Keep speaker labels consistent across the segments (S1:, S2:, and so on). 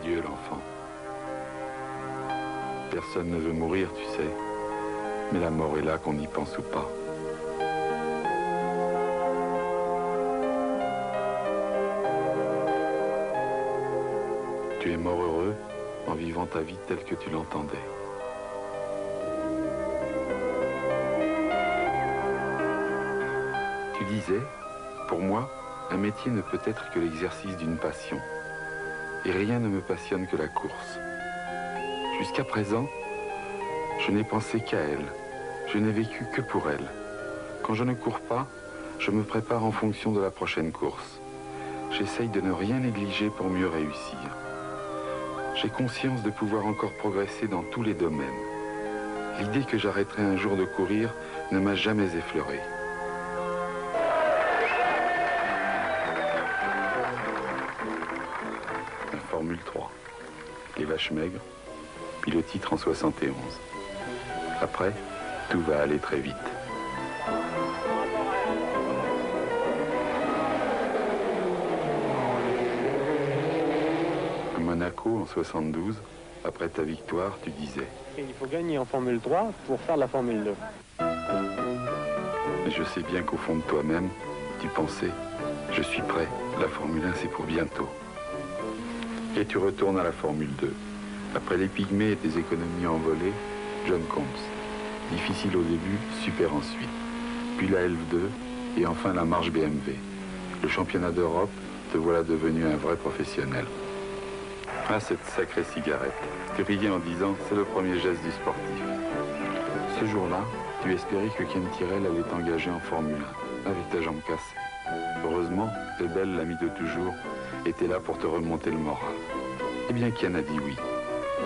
S1: Adieu, l'enfant. Personne ne veut mourir, tu sais. Mais la mort est là, qu'on y pense ou pas. Tu es mort heureux en vivant ta vie telle que tu l'entendais. Tu disais, pour moi, un métier ne peut être que l'exercice d'une passion. Et rien ne me passionne que la course. Jusqu'à présent, je n'ai pensé qu'à elle. Je n'ai vécu que pour elle. Quand je ne cours pas, je me prépare en fonction de la prochaine course. J'essaye de ne rien négliger pour mieux réussir. J'ai conscience de pouvoir encore progresser dans tous les domaines. L'idée que j'arrêterai un jour de courir ne m'a jamais effleuré. La Formule 3, les vaches maigres, puis le titre en 71. Après, tout va aller très vite. À Monaco en 72, après ta victoire, tu disais...
S2: Il faut gagner en Formule 3 pour faire la Formule 2.
S1: Mais je sais bien qu'au fond de toi-même, tu pensais, je suis prêt, la Formule 1 c'est pour bientôt. Et tu retournes à la Formule 2. Après les pygmées et tes économies envolées, John Combs. Difficile au début, super ensuite. Puis la Elf2 et enfin la marche BMW. Le championnat d'Europe, te voilà devenu un vrai professionnel. Ah, cette sacrée cigarette. Tu riais en disant, c'est le premier geste du sportif. Ce jour-là, tu espérais que Ken Tyrrell allait t'engager en Formule 1, avec ta jambe cassée. Heureusement, Ebel, l'ami de toujours, était là pour te remonter le moral. Eh bien, Ken a dit oui.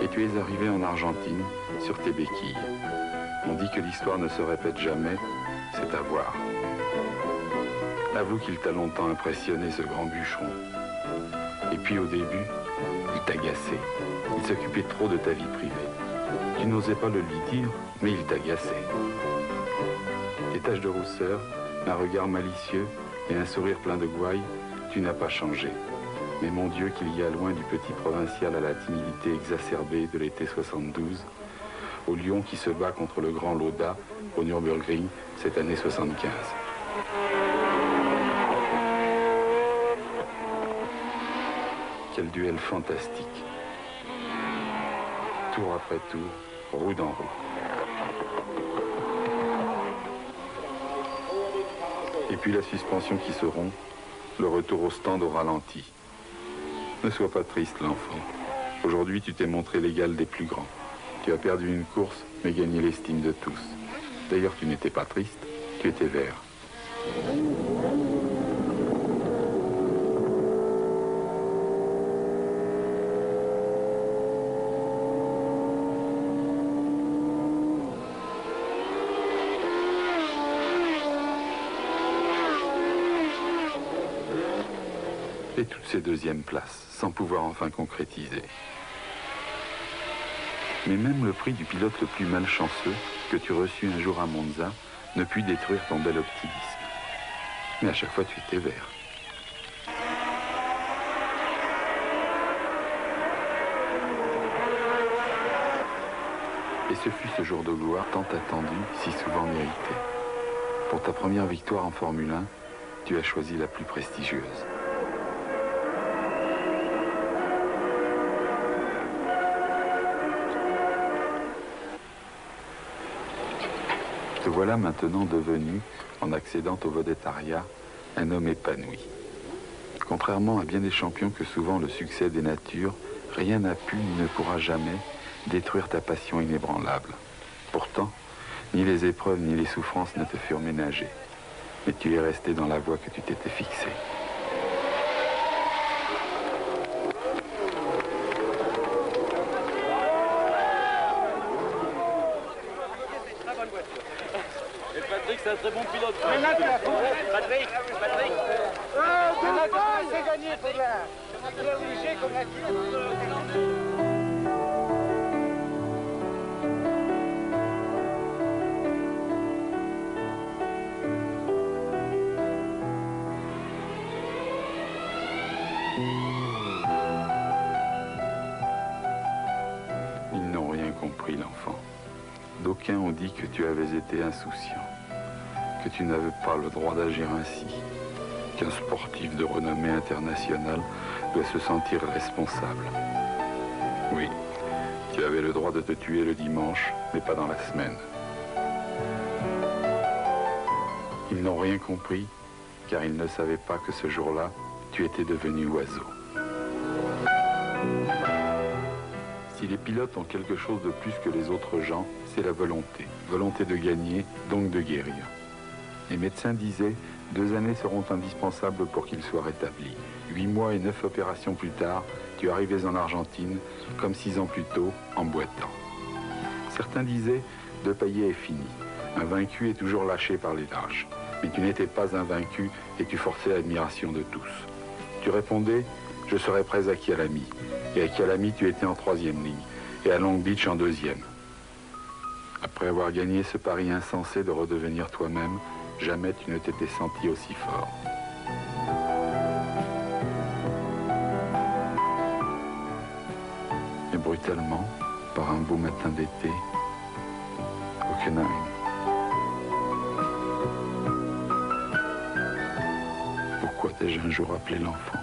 S1: Et tu es arrivé en Argentine, sur tes béquilles. On dit que l'histoire ne se répète jamais, c'est à voir. Avoue qu'il t'a longtemps impressionné, ce grand bûcheron. Et puis au début, il t'agaçait. Il s'occupait trop de ta vie privée. Tu n'osais pas le lui dire, mais il t'agaçait. Tes taches de rousseur, un regard malicieux et un sourire plein de gouaille, tu n'as pas changé. Mais mon Dieu, qu'il y a loin du petit provincial à la timidité exacerbée de l'été 72, au lion qui se bat contre le grand Lauda au Nürburgring cette année 75. Quel duel fantastique. Tour après tour, roue dans roue. Et puis la suspension qui se rompt, le retour au stand au ralenti. Ne sois pas triste, l'enfant. Aujourd'hui, tu t'es montré l'égal des plus grands. Tu as perdu une course, mais gagné l'estime de tous. D'ailleurs, tu n'étais pas triste, tu étais vert. Et toutes ces deuxièmes places, sans pouvoir enfin concrétiser. Mais même le prix du pilote le plus malchanceux que tu reçus un jour à Monza ne put détruire ton bel optimisme. Mais à chaque fois, tu étais vert. Et ce fut ce jour de gloire tant attendu, si souvent mérité. Pour ta première victoire en Formule 1, tu as choisi la plus prestigieuse. Te voilà maintenant devenu, en accédant au vedettariat, un homme épanoui. Contrairement à bien des champions que souvent le succès des natures, rien n'a pu ni ne pourra jamais détruire ta passion inébranlable. Pourtant, ni les épreuves ni les souffrances ne te furent ménagées. Mais tu es resté dans la voie que tu t'étais fixée.
S3: C'est un très bon pilote.
S2: Patrick. C'est gagné, Faudlard. Il est obligé comme la
S1: que tu avais été insouciant, que tu n'avais pas le droit d'agir ainsi, qu'un sportif de renommée internationale doit se sentir responsable. Oui, tu avais le droit de te tuer le dimanche, mais pas dans la semaine. Ils n'ont rien compris, car ils ne savaient pas que ce jour-là, tu étais devenu oiseau. Si les pilotes ont quelque chose de plus que les autres gens, c'est la volonté. Volonté de gagner, donc de guérir. Les médecins disaient, 2 années seront indispensables pour qu'il soit rétabli. 8 mois et 9 opérations plus tard, tu arrivais en Argentine, comme 6 ans plus tôt, en boitant. Certains disaient, De Paillet est fini. Un vaincu est toujours lâché par les lâches. Mais tu n'étais pas un vaincu et tu forçais l'admiration de tous. Tu répondais, je serai prêt à Kyalami. Et à Kyalami, tu étais en 3e ligne. Et à Long Beach en 2e. Après avoir gagné ce pari insensé de redevenir toi-même, jamais tu ne t'étais senti aussi fort. Et brutalement, par un beau matin d'été, Hockenheim. Pourquoi t'ai-je un jour appelé l'enfant ?